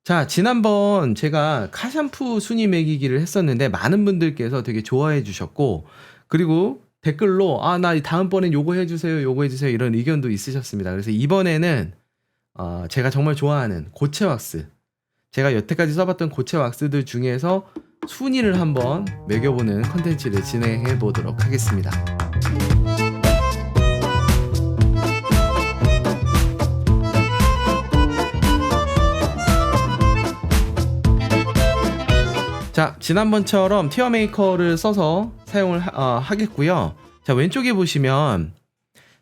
자, 지난번 제가 카샴푸 순위 매기기를 했었는데 많은 분들께서 되게 좋아해 주셨고, 그리고 댓글로 나 다음번엔 요거 해주세요, 요거 해주세요, 이런 의견도 있으셨습니다. 그래서 이번에는 제가 정말 좋아하는 고체 왁스, 제가 여태까지 써봤던 고체 왁스들 중에서 순위를 한번 매겨보는 컨텐츠를 진행해 보도록 하겠습니다. 자, 지난번처럼 티어 메이커를 써서 사용을 하겠고요. 자, 왼쪽에 보시면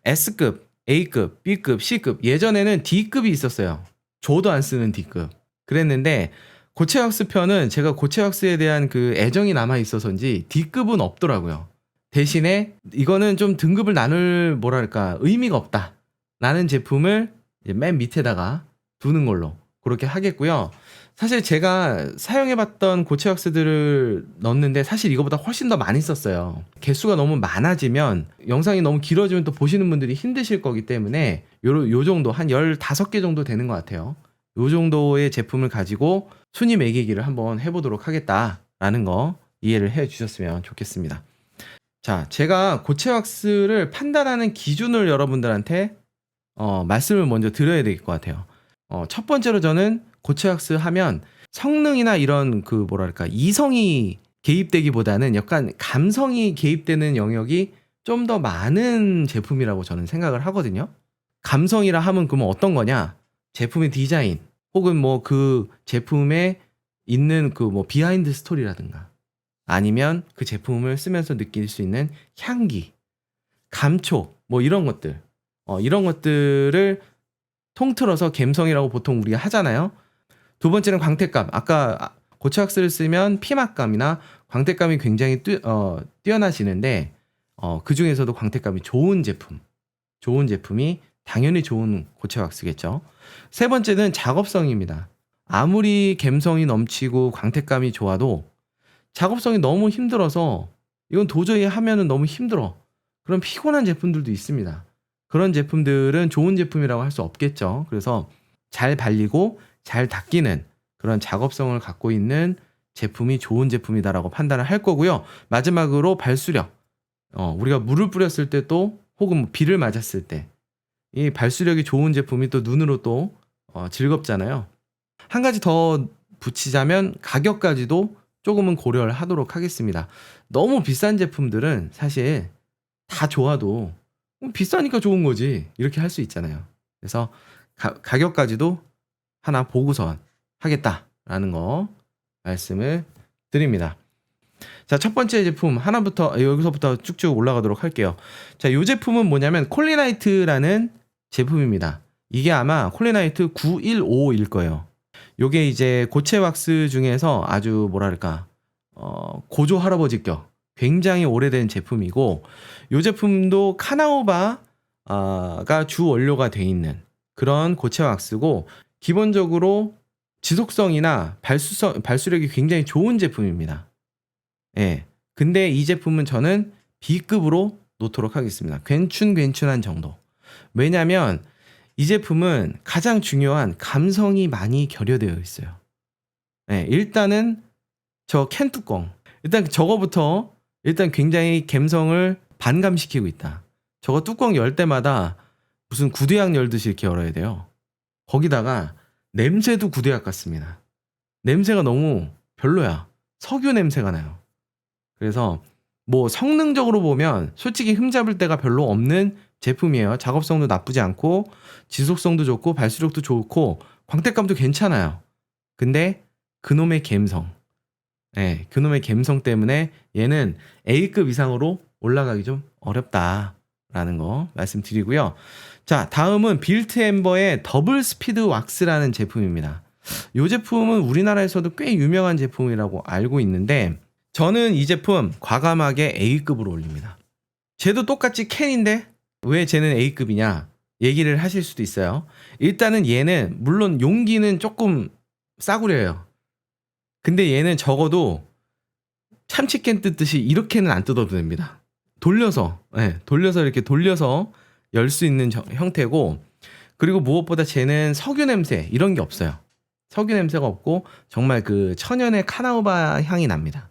S급, A급, B급, C급, 예전에는 D급이 있었어요. 저도 안 쓰는 D급. 그랬는데 고체 왁스 편은 제가 고체 왁스에 대한 그 애정이 남아 있어서인지 D급은 없더라고요. 대신에 이거는 좀 등급을 나눌 뭐랄까 의미가 없다 라는 제품을 이제 맨 밑에다가 두는 걸로 그렇게 하겠고요. 사실 제가 사용해봤던 고체 왁스들을 넣었는데 사실 이거보다 훨씬 더 많이 썼어요. 개수가 너무 많아지면 영상이 너무 길어지면 또 보시는 분들이 힘드실 거기 때문에 요 정도 한 15개 정도 되는 것 같아요. 요 정도의 제품을 가지고 순위 매기기를 한번 해보도록 하겠다라는 거 이해를 해 주셨으면 좋겠습니다. 자, 제가 고체 왁스를 판단하는 기준을 여러분들한테 말씀을 먼저 드려야 될 것 같아요. 첫 번째로 저는 고체 왁스 하면 성능이나 이런 그 뭐랄까 이성이 개입되기보다는 약간 감성이 개입되는 영역이 좀 더 많은 제품이라고 저는 생각을 하거든요. 감성이라 하면 그러면 어떤 거냐? 제품의 디자인 혹은 뭐 그 제품에 있는 그 뭐 비하인드 스토리라든가 아니면 그 제품을 쓰면서 느낄 수 있는 향기, 감촉 뭐 이런 것들 이런 것들을 통틀어서 감성이라고 보통 우리가 하잖아요. 두 번째는 광택감. 아까 고체 왁스를 쓰면 피막감이나 광택감이 굉장히 뛰어나지는데 그 중에서도 광택감이 좋은 제품이 당연히 좋은 고체 왁스겠죠. 세 번째는 작업성입니다. 아무리 감성이 넘치고 광택감이 좋아도 작업성이 너무 힘들어서 이건 도저히 하면은 너무 힘들어. 그런 피곤한 제품들도 있습니다. 그런 제품들은 좋은 제품이라고 할 수 없겠죠. 그래서 잘 발리고 잘 닦이는 그런 작업성을 갖고 있는 제품이 좋은 제품이다라고 판단을 할 거고요. 마지막으로 발수력. 우리가 물을 뿌렸을 때 또 혹은 비를 맞았을 때 이 발수력이 좋은 제품이 또 눈으로 또 즐겁잖아요. 한 가지 더 붙이자면 가격까지도 조금은 고려를 하도록 하겠습니다. 너무 비싼 제품들은 사실 다 좋아도 비싸니까 좋은 거지 이렇게 할 수 있잖아요. 그래서 가격까지도 하나 보고선 하겠다라는 거 말씀을 드립니다. 자, 첫 번째 제품 하나부터 여기서부터 쭉쭉 올라가도록 할게요. 자, 이 제품은 뭐냐면 콜리나이트라는 제품입니다. 이게 아마 콜리나이트 915일 거예요. 요게 이제 고체 왁스 중에서 아주 뭐랄까 고조 할아버지격 굉장히 오래된 제품이고, 이 제품도 카나우바가 주 원료가 돼 있는 그런 고체 왁스고, 기본적으로 지속성이나 발수력이 굉장히 좋은 제품입니다. 예. 근데 이 제품은 저는 B급으로 놓도록 하겠습니다. 괜춘한 정도. 왜냐면 이 제품은 가장 중요한 감성이 많이 결여되어 있어요. 예, 일단은 저 캔 뚜껑. 일단 저거부터 일단 굉장히 감성을 반감시키고 있다. 저거 뚜껑 열 때마다 무슨 구두약 열듯이 이렇게 열어야 돼요. 거기다가 냄새도 구두약 같습니다. 냄새가 너무 별로야. 석유 냄새가 나요. 그래서 뭐 성능적으로 보면 솔직히 흠잡을 데가 별로 없는 제품이에요. 작업성도 나쁘지 않고 지속성도 좋고 발수력도 좋고 광택감도 괜찮아요. 근데 그놈의 감성, 그놈의 감성 때문에 얘는 A급 이상으로 올라가기 좀 어렵다라는 거 말씀드리고요. 자, 다음은 빌트 엠버의 더블 스피드 왁스라는 제품입니다. 이 제품은 우리나라에서도 꽤 유명한 제품이라고 알고 있는데, 저는 이 제품 과감하게 A급으로 올립니다. 쟤도 똑같이 캔인데 왜 쟤는 A급이냐 얘기를 하실 수도 있어요. 일단은 얘는 물론 용기는 조금 싸구려예요. 근데 얘는 적어도 참치캔 뜯듯이 이렇게는 안 뜯어도 됩니다. 돌려서 이렇게 돌려서 열 수 있는 형태고, 그리고 무엇보다 쟤는 석유 냄새 이런 게 없어요. 석유 냄새가 없고 정말 그 천연의 카나우바 향이 납니다.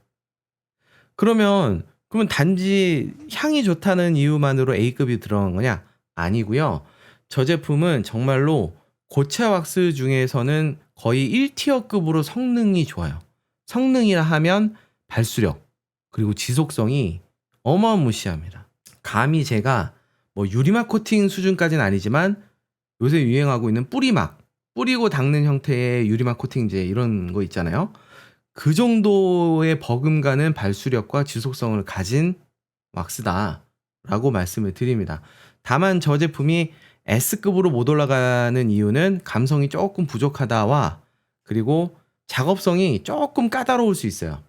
그러면 단지 향이 좋다는 이유만으로 A급이 들어간 거냐? 아니고요. 저 제품은 정말로 고체 왁스 중에서는 거의 1티어급으로 성능이 좋아요. 성능이라 하면 발수력 그리고 지속성이 어마무시합니다. 감히 제가 뭐 유리막 코팅 수준까지는 아니지만 요새 유행하고 있는 뿌리고 닦는 형태의 유리막 코팅제 이런 거 있잖아요. 그 정도의 버금가는 발수력과 지속성을 가진 왁스다라고 말씀을 드립니다. 다만 저 제품이 S급으로 못 올라가는 이유는 감성이 조금 부족하다와 그리고 작업성이 조금 까다로울 수 있어요.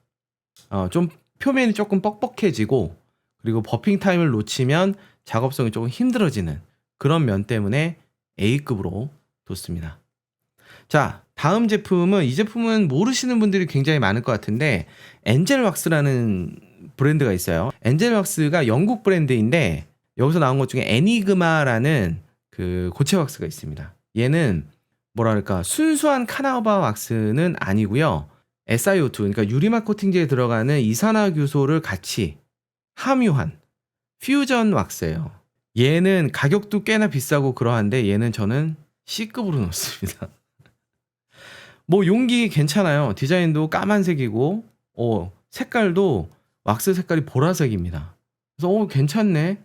좀 표면이 조금 뻑뻑해지고 그리고 버핑 타임을 놓치면 작업성이 조금 힘들어지는 그런 면 때문에 A급으로 뒀습니다. 자, 다음 제품은 이 제품은 모르시는 분들이 굉장히 많을 것 같은데 엔젤 왁스라는 브랜드가 있어요. 엔젤 왁스가 영국 브랜드인데 여기서 나온 것 중에 애니그마라는 그 고체 왁스가 있습니다. 얘는 뭐랄까 순수한 카나우바 왁스는 아니고요. SiO2 그러니까 유리막 코팅제에 들어가는 이산화규소를 같이 함유한 퓨전 왁스예요. 얘는 가격도 꽤나 비싸고 그러한데 얘는 저는 C급으로 넣습니다. 뭐 용기 괜찮아요. 디자인도 까만색이고 색깔도 왁스 색깔이 보라색입니다. 그래서 괜찮네.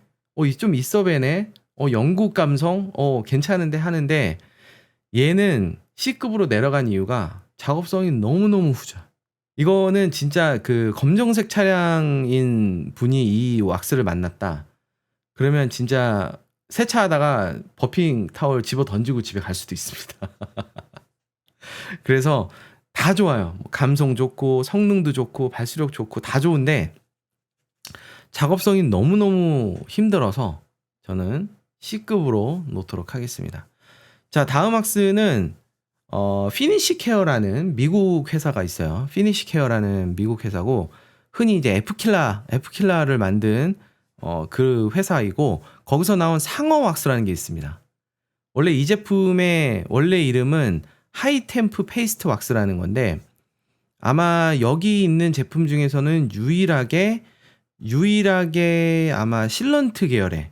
좀 있어 배네. 영국 감성 괜찮은데 하는데 얘는 C급으로 내려간 이유가 작업성이 너무너무 후져. 이거는 진짜 그 검정색 차량인 분이 이 왁스를 만났다. 그러면 진짜 세차하다가 버핑 타월 집어 던지고 집에 갈 수도 있습니다. 그래서 다 좋아요. 감성 좋고 성능도 좋고 발수력 좋고 다 좋은데 작업성이 너무너무 힘들어서 저는 C급으로 놓도록 하겠습니다. 자, 다음 왁스는 피니시 케어라는 미국 회사가 있어요. 피니시 케어라는 미국 회사고 흔히 이제 F킬라를 만든 그 회사이고 거기서 나온 상어 왁스라는 게 있습니다. 원래 이 제품의 원래 이름은 하이템프 페이스트 왁스라는 건데 아마 여기 있는 제품 중에서는 유일하게 아마 실런트 계열의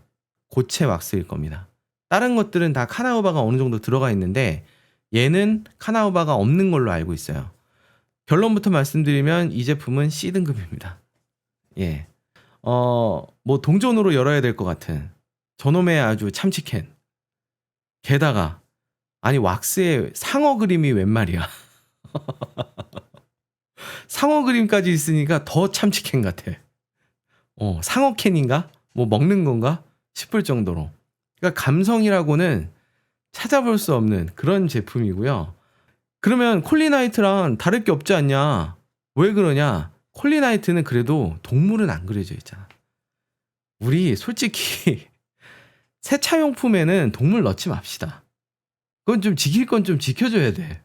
고체 왁스일 겁니다. 다른 것들은 다 카나우바가 어느 정도 들어가 있는데 얘는 카나우바가 없는 걸로 알고 있어요. 결론부터 말씀드리면 이 제품은 C등급입니다. 예. 뭐 동전으로 열어야 될 것 같은 저놈의 아주 참치캔. 게다가 아니 왁스에 상어 그림이 웬 말이야. 상어 그림까지 있으니까 더 참치캔 같아. 상어 캔인가? 뭐 먹는 건가? 싶을 정도로. 그러니까 감성이라고는 찾아볼 수 없는 그런 제품이고요. 그러면 콜리나이트랑 다를 게 없지 않냐? 왜 그러냐? 콜리나이트는 그래도 동물은 안 그려져 있잖아. 우리 솔직히 세차용품에는 동물 넣지 맙시다. 그건 좀 지킬 건 좀 지켜줘야 돼.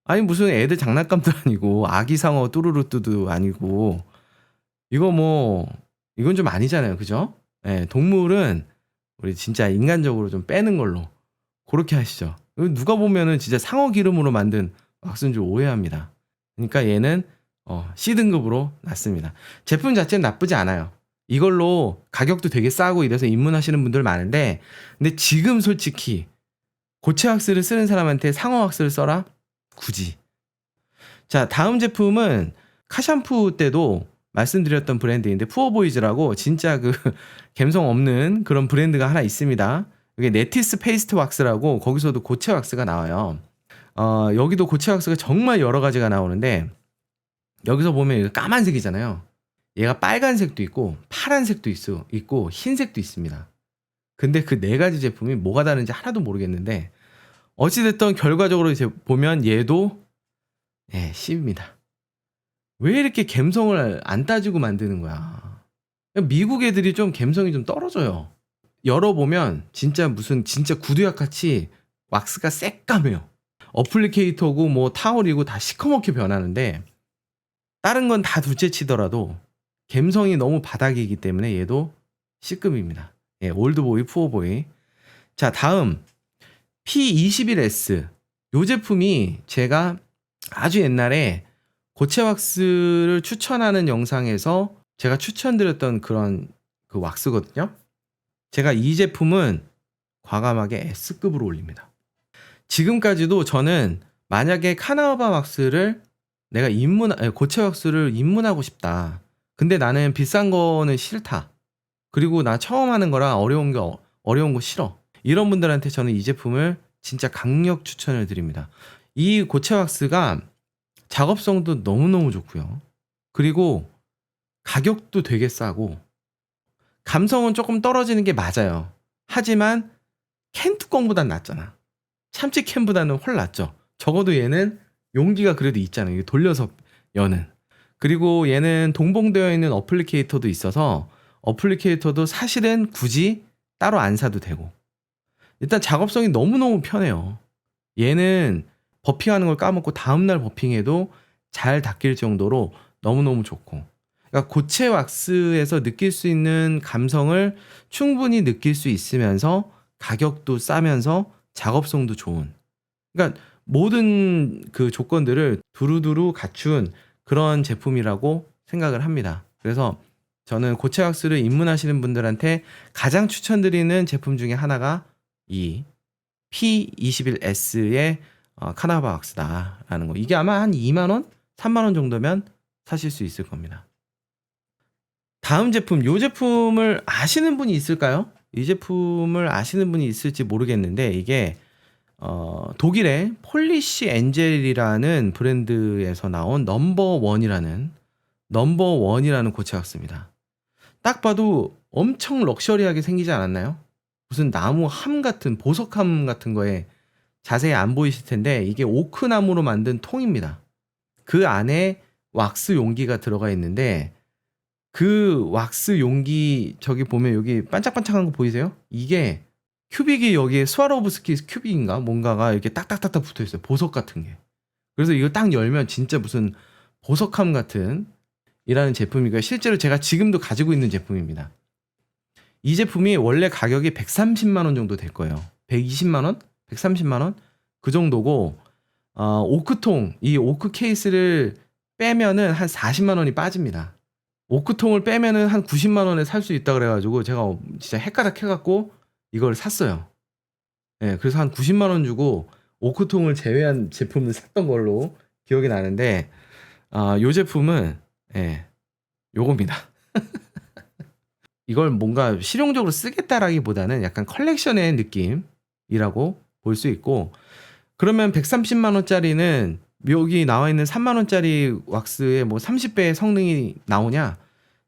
아니 무슨 애들 장난감도 아니고 아기 상어 뚜루루뚜도 아니고 이건 좀 아니잖아요. 그죠? 네, 동물은 우리 진짜 인간적으로 좀 빼는 걸로 그렇게 하시죠. 누가 보면은 진짜 상어 기름으로 만든 왁스인 줄 오해합니다. 그러니까 얘는 C등급으로 놨습니다. 제품 자체는 나쁘지 않아요. 이걸로 가격도 되게 싸고 이래서 입문하시는 분들 많은데 근데 지금 솔직히 고체 왁스를 쓰는 사람한테 상어 왁스를 써라? 굳이. 자, 다음 제품은 카샴푸 때도 말씀드렸던 브랜드인데 푸어보이즈라고 진짜 그 감성 없는 그런 브랜드가 하나 있습니다. 이게 네티스 페이스트 왁스라고 거기서도 고체 왁스가 나와요. 여기도 고체 왁스가 정말 여러 가지가 나오는데 여기서 보면 까만색이잖아요. 얘가 빨간색도 있고 파란색도 있고 흰색도 있습니다. 근데 그 네 가지 제품이 뭐가 다른지 하나도 모르겠는데 어찌됐든 결과적으로 이제 보면 얘도 C입니다. 왜 이렇게 감성을 안 따지고 만드는 거야? 미국 애들이 좀 감성이 좀 떨어져요. 열어보면 진짜 구두약 같이 왁스가 새까매요. 어플리케이터고 뭐 타월이고 다 시커멓게 변하는데 다른 건 다 둘째 치더라도 감성이 너무 바닥이기 때문에 얘도 C급입니다. 예, 올드보이, 푸어보이. 자, 다음 P21S. 요 제품이 제가 아주 옛날에 고체 왁스를 추천하는 영상에서 제가 추천드렸던 그런 그 왁스거든요. 제가 이 제품은 과감하게 S급으로 올립니다. 지금까지도 저는 만약에 카나우바 왁스를 내가 고체 왁스를 입문하고 싶다. 근데 나는 비싼 거는 싫다. 그리고 나 처음 하는 거라 어려운 거 싫어. 이런 분들한테 저는 이 제품을 진짜 강력 추천을 드립니다. 이 고체 왁스가 작업성도 너무너무 좋고요. 그리고 가격도 되게 싸고 감성은 조금 떨어지는 게 맞아요. 하지만 캔 뚜껑보단 낫잖아. 참치 캔보다는 훨 낫죠. 적어도 얘는 용기가 그래도 있잖아요. 이게 돌려서 여는. 그리고 얘는 동봉되어 있는 어플리케이터도 있어서 어플리케이터도 사실은 굳이 따로 안 사도 되고. 일단 작업성이 너무너무 편해요. 얘는 버핑하는 걸 까먹고 다음날 버핑해도 잘 닦일 정도로 너무너무 좋고. 그러니까 고체 왁스에서 느낄 수 있는 감성을 충분히 느낄 수 있으면서 가격도 싸면서 작업성도 좋은. 그러니까 모든 그 조건들을 두루두루 갖춘 그런 제품이라고 생각을 합니다. 그래서 저는 고체 왁스를 입문하시는 분들한테 가장 추천드리는 제품 중에 하나가 이 P21S의 카나바 왁스다라는 거. 이게 아마 한 2만원? 3만원 정도면 사실 수 있을 겁니다. 다음 제품, 이 제품을 아시는 분이 있을까요? 이 제품을 아시는 분이 있을지 모르겠는데 이게 독일의 폴리시 엔젤이라는 브랜드에서 나온 넘버원이라는 고체 왁스입니다. 딱 봐도 엄청 럭셔리하게 생기지 않았나요? 무슨 나무 함 같은 보석함 같은 거에 자세히 안 보이실 텐데 이게 오크나무로 만든 통입니다. 그 안에 왁스 용기가 들어가 있는데 그 왁스 용기 저기 보면 여기 반짝반짝한 거 보이세요? 이게 큐빅이 여기에 스와로브스키 큐빅인가 뭔가가 이렇게 딱딱딱딱 붙어 있어요. 보석 같은 게. 그래서 이거 딱 열면 진짜 무슨 보석함 같은 이라는 제품이고요. 실제로 제가 지금도 가지고 있는 제품입니다. 이 제품이 원래 가격이 130만 원 정도 될 거예요. 120만 원? 130만 원? 그 정도고 오크통, 이 오크 케이스를 빼면은 한 40만 원이 빠집니다. 오크통을 빼면은 한 90만 원에 살 수 있다 그래가지고 제가 진짜 헷가닥 해갖고 이걸 샀어요. 예, 그래서 한 90만 원 주고 오크통을 제외한 제품을 샀던 걸로 기억이 나는데 요 제품은 요겁니다. 이걸 뭔가 실용적으로 쓰겠다라기보다는 약간 컬렉션의 느낌이라고 볼 수 있고, 그러면 130만 원짜리는 여기 나와 있는 3만 원짜리 왁스의 뭐 30배의 성능이 나오냐?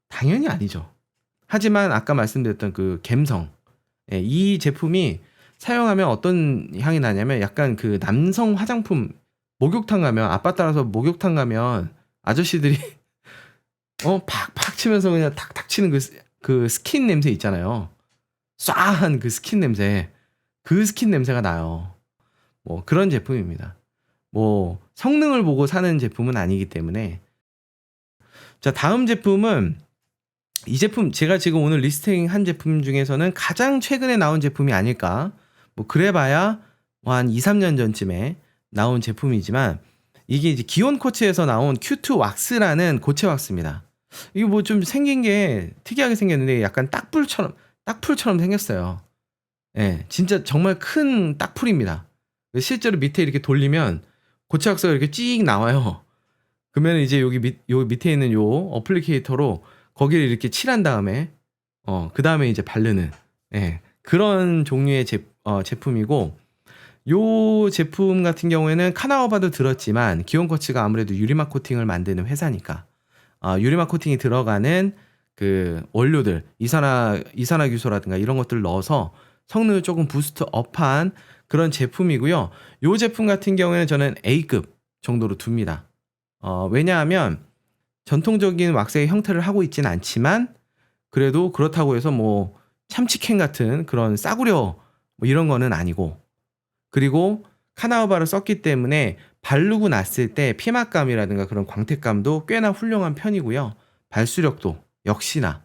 당연히 아니죠. 하지만 아까 말씀드렸던 그 감성, 이 제품이 사용하면 어떤 향이 나냐면 약간 그 남성 화장품 목욕탕 가면 아빠 따라서 목욕탕 가면 아저씨들이 팍팍 치면서 그냥 탁탁 치는 그 스킨 냄새 있잖아요. 쏴한 그 스킨 냄새. 그 스킨 냄새가 나요. 뭐 그런 제품입니다. 뭐 성능을 보고 사는 제품은 아니기 때문에. 자, 다음 제품은 이 제품 제가 지금 오늘 리스팅한 제품 중에서는 가장 최근에 나온 제품이 아닐까. 뭐 그래봐야 뭐 한 2, 3년 전쯤에 나온 제품이지만 이게 이제 기온코치에서 나온 Q2 왁스라는 고체 왁스입니다. 이게 뭐 좀 생긴 게 특이하게 생겼는데 약간 딱풀처럼 생겼어요. 예, 진짜 정말 큰 딱풀입니다. 실제로 밑에 이렇게 돌리면 고체 왁스가 이렇게 찍 나와요. 그러면 이제 여기 밑에 있는 요 어플리케이터로 거기를 이렇게 칠한 다음에 그 다음에 이제 바르는 그런 종류의 제품이고, 요 제품 같은 경우에는 카나우바도 들었지만 기온코치가 아무래도 유리막 코팅을 만드는 회사니까 유리막 코팅이 들어가는 그 원료들 이산화규소라든가 이런 것들을 넣어서 성능을 조금 부스트 업한 그런 제품이고요. 요 제품 같은 경우에는 저는 A급 정도로 둡니다. 왜냐하면 전통적인 왁스의 형태를 하고 있지는 않지만 그래도 그렇다고 해서 뭐 참치캔 같은 그런 싸구려 뭐 이런 거는 아니고, 그리고 카나우바를 썼기 때문에 바르고 났을 때 피막감이라든가 그런 광택감도 꽤나 훌륭한 편이고요. 발수력도 역시나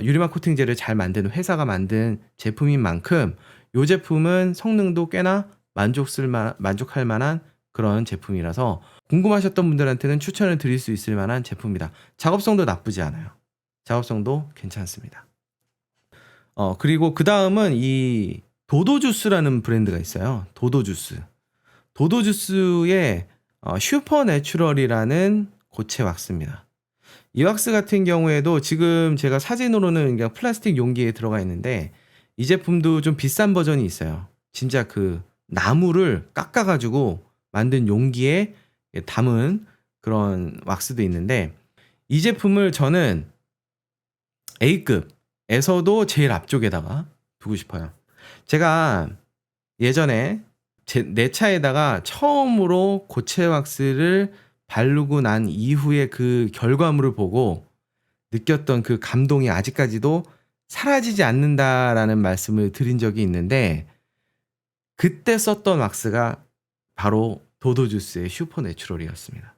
유리막 코팅제를 잘 만드는 회사가 만든 제품인 만큼 이 제품은 성능도 꽤나 만족할 만한 그런 제품이라서 궁금하셨던 분들한테는 추천을 드릴 수 있을 만한 제품이다. 작업성도 나쁘지 않아요. 작업성도 괜찮습니다. 그리고 그 다음은 이 도도주스라는 브랜드가 있어요. 도도주스. 도도주스의 슈퍼내추럴이라는 고체 왁스입니다. 이 왁스 같은 경우에도 지금 제가 사진으로는 그냥 플라스틱 용기에 들어가 있는데 이 제품도 좀 비싼 버전이 있어요. 진짜 그 나무를 깎아가지고 만든 용기에 담은 그런 왁스도 있는데 이 제품을 저는 A급에서도 제일 앞쪽에다가 두고 싶어요. 제가 예전에 내 차에다가 처음으로 고체 왁스를 바르고 난 이후에 그 결과물을 보고 느꼈던 그 감동이 아직까지도 사라지지 않는다라는 말씀을 드린 적이 있는데 그때 썼던 왁스가 바로 도도주스의 슈퍼내추럴이었습니다.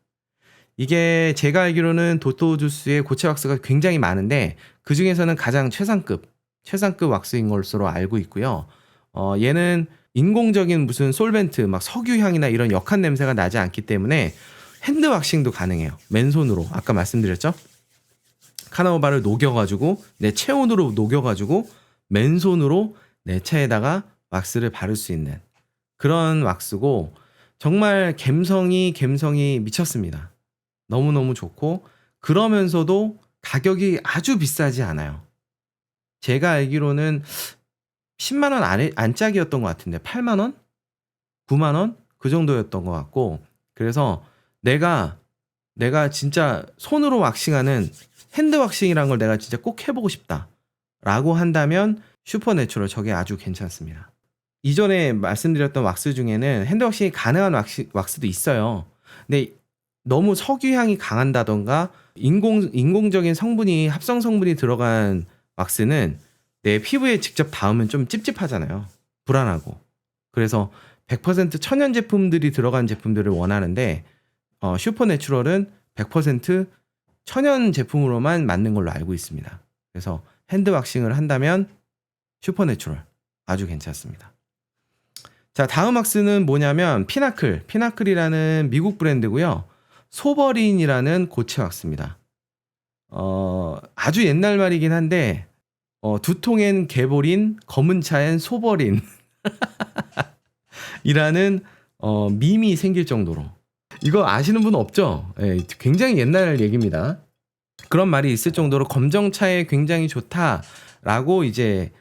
이게 제가 알기로는 도도주스의 고체 왁스가 굉장히 많은데 그 중에서는 가장 최상급 왁스인 것으로 알고 있고요. 얘는 인공적인 무슨 솔벤트, 막 석유향이나 이런 역한 냄새가 나지 않기 때문에 핸드 왁싱도 가능해요. 맨손으로 아까 말씀드렸죠? 카나우바를 녹여가지고 내 체온으로 녹여가지고 맨손으로 내 차에다가 왁스를 바를 수 있는 그런 왁스고 정말 감성이 미쳤습니다. 너무너무 좋고 그러면서도 가격이 아주 비싸지 않아요. 제가 알기로는 10만 원 안짝이었던 것 같은데 8만 원? 9만 원? 그 정도였던 것 같고 그래서 내가 진짜 손으로 왁싱하는 핸드 왁싱이란 걸 내가 진짜 꼭 해보고 싶다 라고 한다면 슈퍼내추럴 저게 아주 괜찮습니다. 이전에 말씀드렸던 왁스 중에는 핸드 왁싱이 가능한 왁스도 있어요. 근데 너무 석유향이 강한다던가 인공적인 성분이 합성 성분이 들어간 왁스는 내 피부에 직접 닿으면 좀 찝찝하잖아요. 불안하고. 그래서 100% 천연 제품들이 들어간 제품들을 원하는데 슈퍼내추럴은 100% 천연 제품으로만 만든 걸로 알고 있습니다. 그래서 핸드 왁싱을 한다면 슈퍼내추럴 아주 괜찮습니다. 자, 다음 왁스는 뭐냐면 피나클이라는 미국 브랜드고요. 소버린이라는 고체 왁스입니다. 아주 옛날 말이긴 한데 두통엔 개보린, 검은 차엔 소버린 이라는 밈이 생길 정도로 이거 아시는 분 없죠? 예, 굉장히 옛날 얘기입니다. 그런 말이 있을 정도로 검정차에 굉장히 좋다라고 이제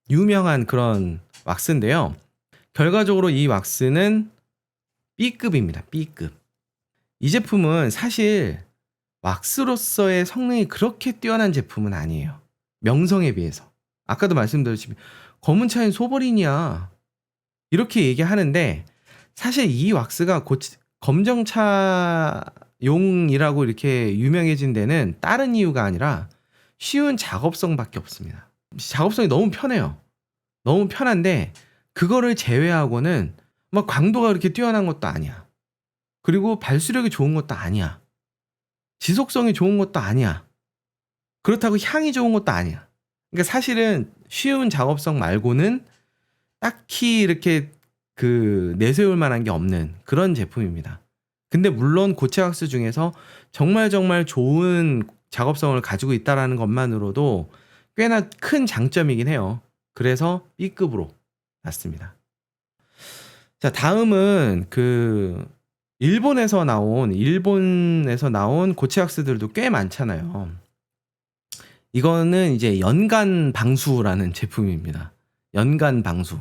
유명한 그런 왁스인데요. 결과적으로 이 왁스는 B급입니다. B급. 이 제품은 사실 왁스로서의 성능이 그렇게 뛰어난 제품은 아니에요. 명성에 비해서. 아까도 말씀드렸지만 검은 차엔 소버린이야. 이렇게 얘기하는데 사실 이 왁스가 검정차용이라고 이렇게 유명해진 데는 다른 이유가 아니라 쉬운 작업성밖에 없습니다. 작업성이 너무 편해요. 너무 편한데 그거를 제외하고는 막 강도가 그렇게 뛰어난 것도 아니야. 그리고 발수력이 좋은 것도 아니야. 지속성이 좋은 것도 아니야. 그렇다고 향이 좋은 것도 아니야. 그러니까 사실은 쉬운 작업성 말고는 딱히 이렇게 내세울 만한 게 없는 그런 제품입니다. 근데 물론 고체 왁스 중에서 정말 좋은 작업성을 가지고 있다라는 것만으로도 꽤나 큰 장점이긴 해요. 그래서 B급으로 놨습니다. 자, 다음은 일본에서 나온 고체 왁스들도 꽤 많잖아요. 이거는 이제 연간 방수라는 제품입니다. 연간 방수.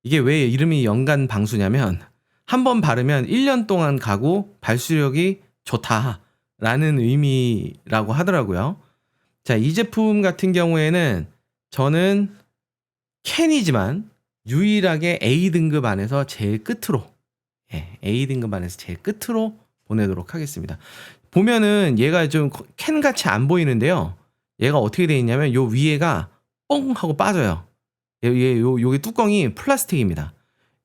이게 왜 이름이 연간 방수냐면 한 번 바르면 1년 동안 가고 발수력이 좋다라는 의미라고 하더라고요. 자, 이 제품 같은 경우에는 저는 캔이지만 유일하게 A등급 안에서 제일 끝으로 A등급 안에서 제일 끝으로 보내도록 하겠습니다. 보면은 얘가 좀 캔같이 안 보이는데요. 얘가 어떻게 되어 있냐면 요 위에가 뽕 하고 빠져요. 요게 뚜껑이 플라스틱입니다.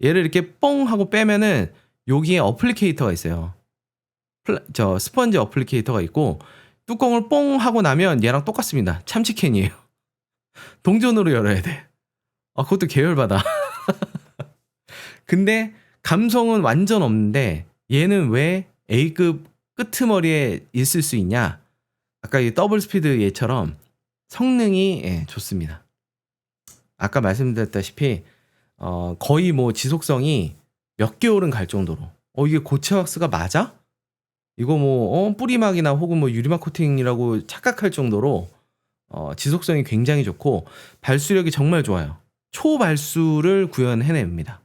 얘를 이렇게 뽕 하고 빼면은 여기에 어플리케이터가 있어요. 스펀지 어플리케이터가 있고 뚜껑을 뽕 하고 나면 얘랑 똑같습니다. 참치캔이에요. 동전으로 열어야 돼. 그것도 계열받아. 근데 감성은 완전 없는데 얘는 왜 A급 끄트머리에 있을 수 있냐? 아까 이 더블 스피드 얘처럼 성능이 좋습니다. 아까 말씀드렸다시피 거의 뭐 지속성이 몇 개월은 갈 정도로 이게 고체 왁스가 맞아? 이거 뭐 뿌리막이나 혹은 뭐 유리막 코팅이라고 착각할 정도로 지속성이 굉장히 좋고 발수력이 정말 좋아요. 초발수를 구현해냅니다.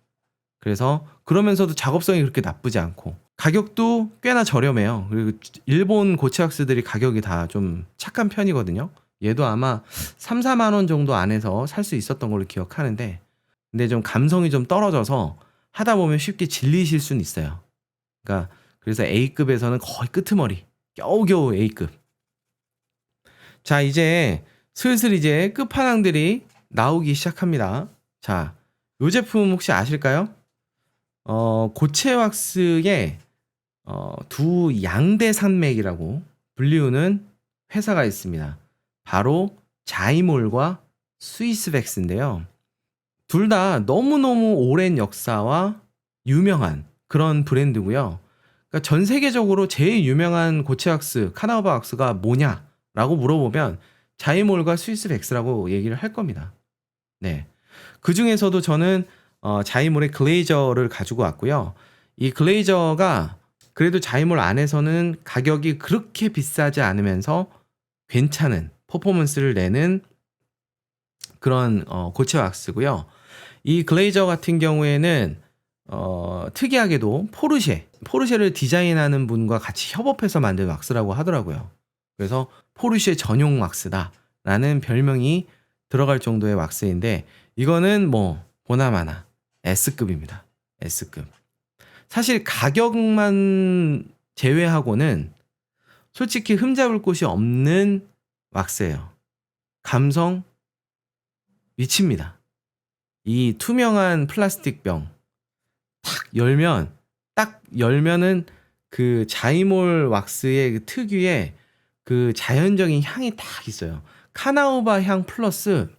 그래서 그러면서도 작업성이 그렇게 나쁘지 않고 가격도 꽤나 저렴해요. 그리고 일본 고체 왁스들이 가격이 다 좀 착한 편이거든요. 얘도 아마 3, 4만 원 정도 안에서 살 수 있었던 걸로 기억하는데 근데 좀 감성이 좀 떨어져서 하다 보면 쉽게 질리실 수는 있어요. 그러니까 그래서 A급에서는 거의 끄트머리, 겨우겨우 A급. 자, 이제 슬슬 이제 끝판왕들이 나오기 시작합니다. 자, 요 제품 혹시 아실까요? 고체 왁스의 두 양대 산맥이라고 불리우는 회사가 있습니다. 바로 자이몰과 스위스백스인데요. 둘 다 너무너무 오랜 역사와 유명한 그런 브랜드고요. 그러니까 전 세계적으로 제일 유명한 고체 왁스, 카나우바 왁스가 뭐냐라고 물어보면 자이몰과 스위스백스라고 얘기를 할 겁니다. 네. 그 중에서도 저는 자이몰의 글레이저를 가지고 왔고요. 이 글레이저가 그래도 자이몰 안에서는 가격이 그렇게 비싸지 않으면서 괜찮은 퍼포먼스를 내는 그런 고체 왁스고요. 이 글레이저 같은 경우에는 특이하게도 포르쉐를 디자인하는 분과 같이 협업해서 만든 왁스라고 하더라고요. 그래서 포르쉐 전용 왁스다라는 별명이 들어갈 정도의 왁스인데 이거는 뭐 보나마나 S급입니다. S급. 사실 가격만 제외하고는 솔직히 흠잡을 곳이 없는 왁스예요. 감성 미칩니다. 이 투명한 플라스틱 병 딱 열면은 그 자이몰 왁스의 그 특유의 그 자연적인 향이 딱 있어요. 카나우바 향 플러스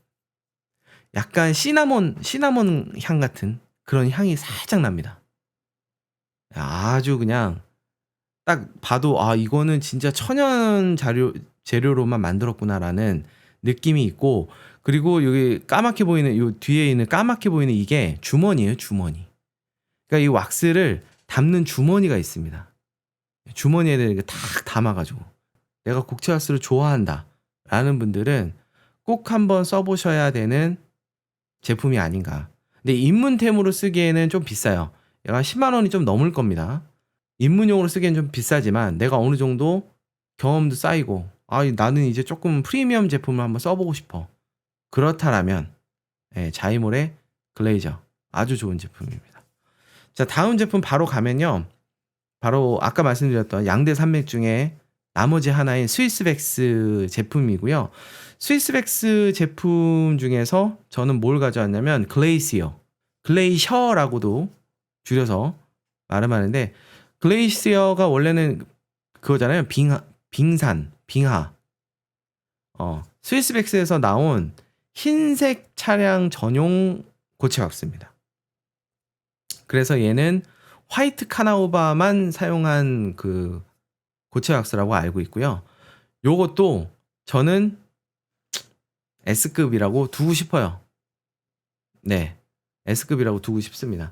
약간 시나몬 향 같은 그런 향이 살짝 납니다. 아주 그냥 딱 봐도 이거는 진짜 천연 재료로만 만들었구나라는 느낌이 있고 그리고 여기 까맣게 보이는 요 뒤에 있는 까맣게 보이는 이게 주머니예요, 주머니. 그러니까 이 왁스를 담는 주머니가 있습니다. 주머니에 이렇게 탁 담아가지고 내가 고체 왁스를 좋아한다라는 분들은 꼭 한번 써보셔야 되는 제품이 아닌가. 근데 입문템으로 쓰기에는 좀 비싸요. 약간 10만 원이 좀 넘을 겁니다. 입문용으로 쓰기엔 좀 비싸지만 내가 어느 정도 경험도 쌓이고 나는 이제 조금 프리미엄 제품을 한번 써보고 싶어. 그렇다라면 자이몰의 글레이저 아주 좋은 제품입니다. 자, 다음 제품 바로 가면요. 바로 아까 말씀드렸던 양대 산맥 중에 나머지 하나인 스위스백스 제품이고요. 스위스백스 제품 중에서 저는 뭘 가져왔냐면 글레이셔라고도 줄여서 말하는데 글레이시어가 원래는 그거잖아요. 빙하. 스위스백스에서 나온 흰색 차량 전용 고체 왁스입니다. 그래서 얘는 화이트 카나우바만 사용한 그 고체 왁스라고 알고 있고요. 요것도 저는 S급이라고 두고 싶어요. 네. S급이라고 두고 싶습니다.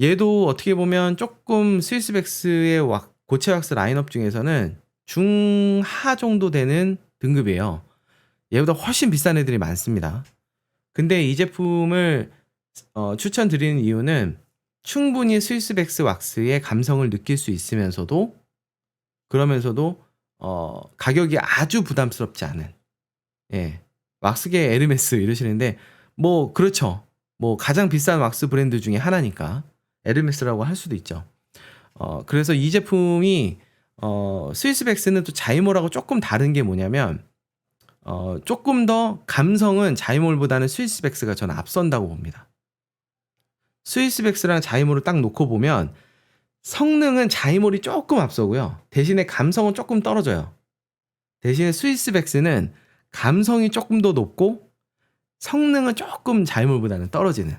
얘도 어떻게 보면 조금 스위스백스의 고체 왁스 라인업 중에서는 중하 정도 되는 등급이에요. 얘보다 훨씬 비싼 애들이 많습니다. 근데 이 제품을 추천드리는 이유는 충분히 스위스백스 왁스의 감성을 느낄 수 있으면서도 그러면서도 가격이 아주 부담스럽지 않은 왁스계 에르메스 이러시는데 뭐 그렇죠. 뭐 가장 비싼 왁스 브랜드 중에 하나니까 에르메스라고 할 수도 있죠. 그래서 이 제품이 스위스백스는 또 자이몰하고 조금 다른 게 뭐냐면 조금 더 감성은 자이몰보다는 스위스백스가 저는 앞선다고 봅니다. 스위스백스랑 자이몰을 딱 놓고 보면 성능은 자이몰이 조금 앞서고요. 대신에 감성은 조금 떨어져요. 대신에 스위스백스는 감성이 조금 더 높고 성능은 조금 자이몰보다는 떨어지는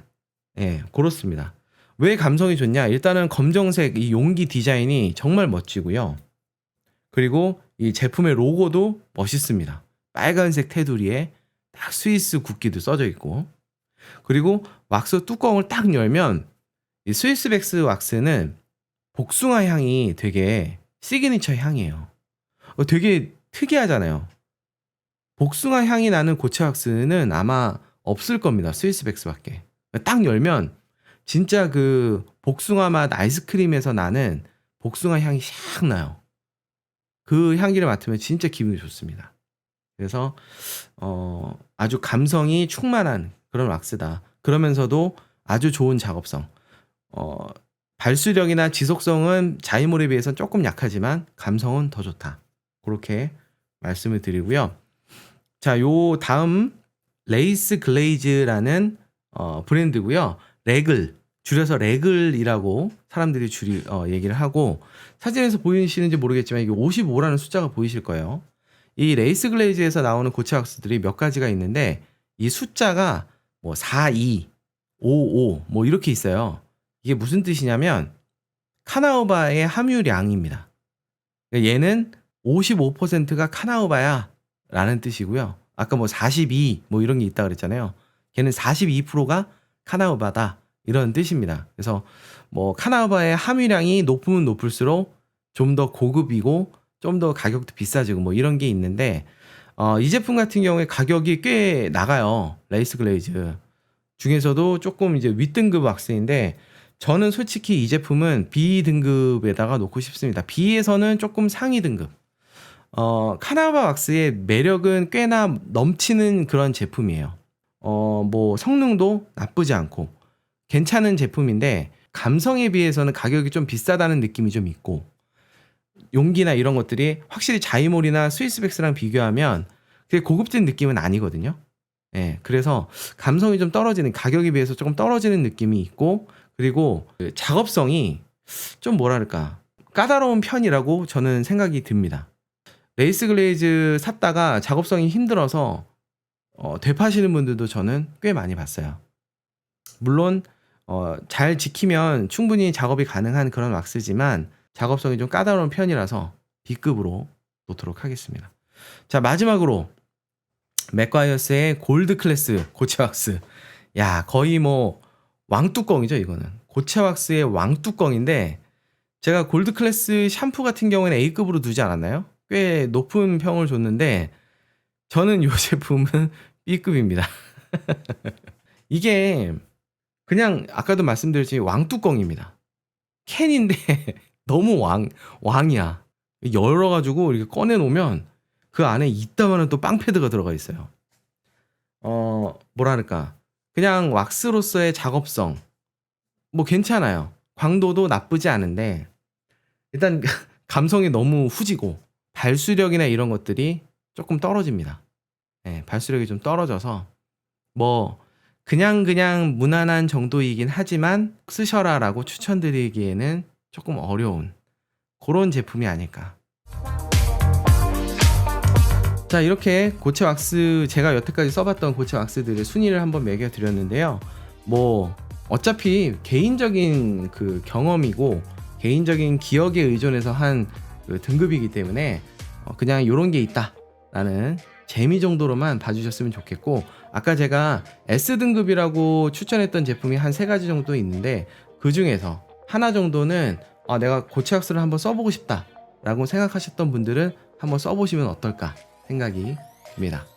그렇습니다. 왜 감성이 좋냐? 일단은 검정색 이 용기 디자인이 정말 멋지고요. 그리고 이 제품의 로고도 멋있습니다. 빨간색 테두리에 딱 스위스 국기도 써져 있고, 그리고 왁스 뚜껑을 딱 열면 이 스위스백스 왁스는 복숭아 향이 되게 시그니처 향이에요. 되게 특이하잖아요. 복숭아 향이 나는 고체 왁스는 아마 없을 겁니다. 스위스백스밖에. 딱 열면 진짜 그 복숭아 맛 아이스크림에서 나는 복숭아 향이 샥 나요. 그 향기를 맡으면 진짜 기분이 좋습니다. 그래서 아주 감성이 충만한 그런 왁스다. 그러면서도 아주 좋은 작업성. 발수력이나 지속성은 자이몰에 비해서는 조금 약하지만 감성은 더 좋다. 그렇게 말씀을 드리고요. 자, 요 다음 레이스 글레이즈라는 브랜드고요. 레글, 줄여서 레글이라고 사람들이 얘기를 하고, 사진에서 보이시는지 모르겠지만 이게 55라는 숫자가 보이실 거예요. 이 레이스 글레이즈에서 나오는 고체 왁스들이 몇 가지가 있는데 이 숫자가 뭐 42, 55 뭐 이렇게 있어요. 이게 무슨 뜻이냐면 카나우바의 함유량입니다. 얘는 55%가 카나우바야 라는 뜻이고요. 아까 뭐 42 뭐 이런 게 있다 그랬잖아요. 걔는 42%가 카나우바다 이런 뜻입니다. 그래서 뭐 카나우바의 함유량이 높으면 높을수록 좀 더 고급이고 좀 더 가격도 비싸지고 뭐 이런 게 있는데, 이 제품 같은 경우에 가격이 꽤 나가요. 레이스 글레이즈 중에서도 조금 이제 윗등급 왁스인데, 저는 솔직히 이 제품은 B 등급에다가 놓고 싶습니다. B에서는 조금 상위 등급. 카나우바 왁스의 매력은 꽤나 넘치는 그런 제품이에요. 뭐 성능도 나쁘지 않고 괜찮은 제품인데, 감성에 비해서는 가격이 좀 비싸다는 느낌이 좀 있고, 용기나 이런 것들이 확실히 자이몰이나 스위스백스랑 비교하면 그게 고급진 느낌은 아니거든요. 예, 그래서 감성이 좀 떨어지는, 가격에 비해서 조금 떨어지는 느낌이 있고, 그리고 그 작업성이 좀 뭐랄까 까다로운 편이라고 저는 생각이 듭니다. 레이스 글레이즈 샀다가 작업성이 힘들어서 되파시는 분들도 저는 꽤 많이 봤어요. 물론 잘 지키면 충분히 작업이 가능한 그런 왁스지만 작업성이 좀 까다로운 편이라서 B급으로 놓도록 하겠습니다. 자, 마지막으로 맥과이어스의 골드 클래스 고체 왁스. 야, 거의 뭐 왕뚜껑이죠. 이거는 고체 왁스의 왕뚜껑인데, 제가 골드 클래스 샴푸 같은 경우에는 A급으로 두지 않았나요? 꽤 높은 평을 줬는데 저는 이 제품은 B급입니다. 이게 그냥 아까도 말씀드렸지만 왕뚜껑입니다. 캔인데 너무 왕이야. 열어가지고 이렇게 꺼내놓으면 그 안에 이따만한 또 빵패드가 들어가 있어요. 뭐랄까 그냥 왁스로서의 작업성 뭐 괜찮아요. 광도도 나쁘지 않은데 일단 감성이 너무 후지고 발수력이나 이런 것들이 조금 떨어집니다. 네, 발수력이 좀 떨어져서 뭐 그냥 무난한 정도이긴 하지만 쓰셔라라고 추천드리기에는 조금 어려운 그런 제품이 아닐까. 자, 이렇게 고체 왁스, 제가 여태까지 써봤던 고체 왁스들의 순위를 한번 매겨드렸는데요. 뭐 어차피 개인적인 그 경험이고 개인적인 기억에 의존해서 한 그 등급이기 때문에 그냥 요런 게 있다 라는 재미 정도로만 봐주셨으면 좋겠고, 아까 제가 S등급이라고 추천했던 제품이 한 3가지 정도 있는데 그 중에서 하나 정도는 내가 고체 왁스를 한번 써보고 싶다 라고 생각하셨던 분들은 한번 써보시면 어떨까 생각이 듭니다.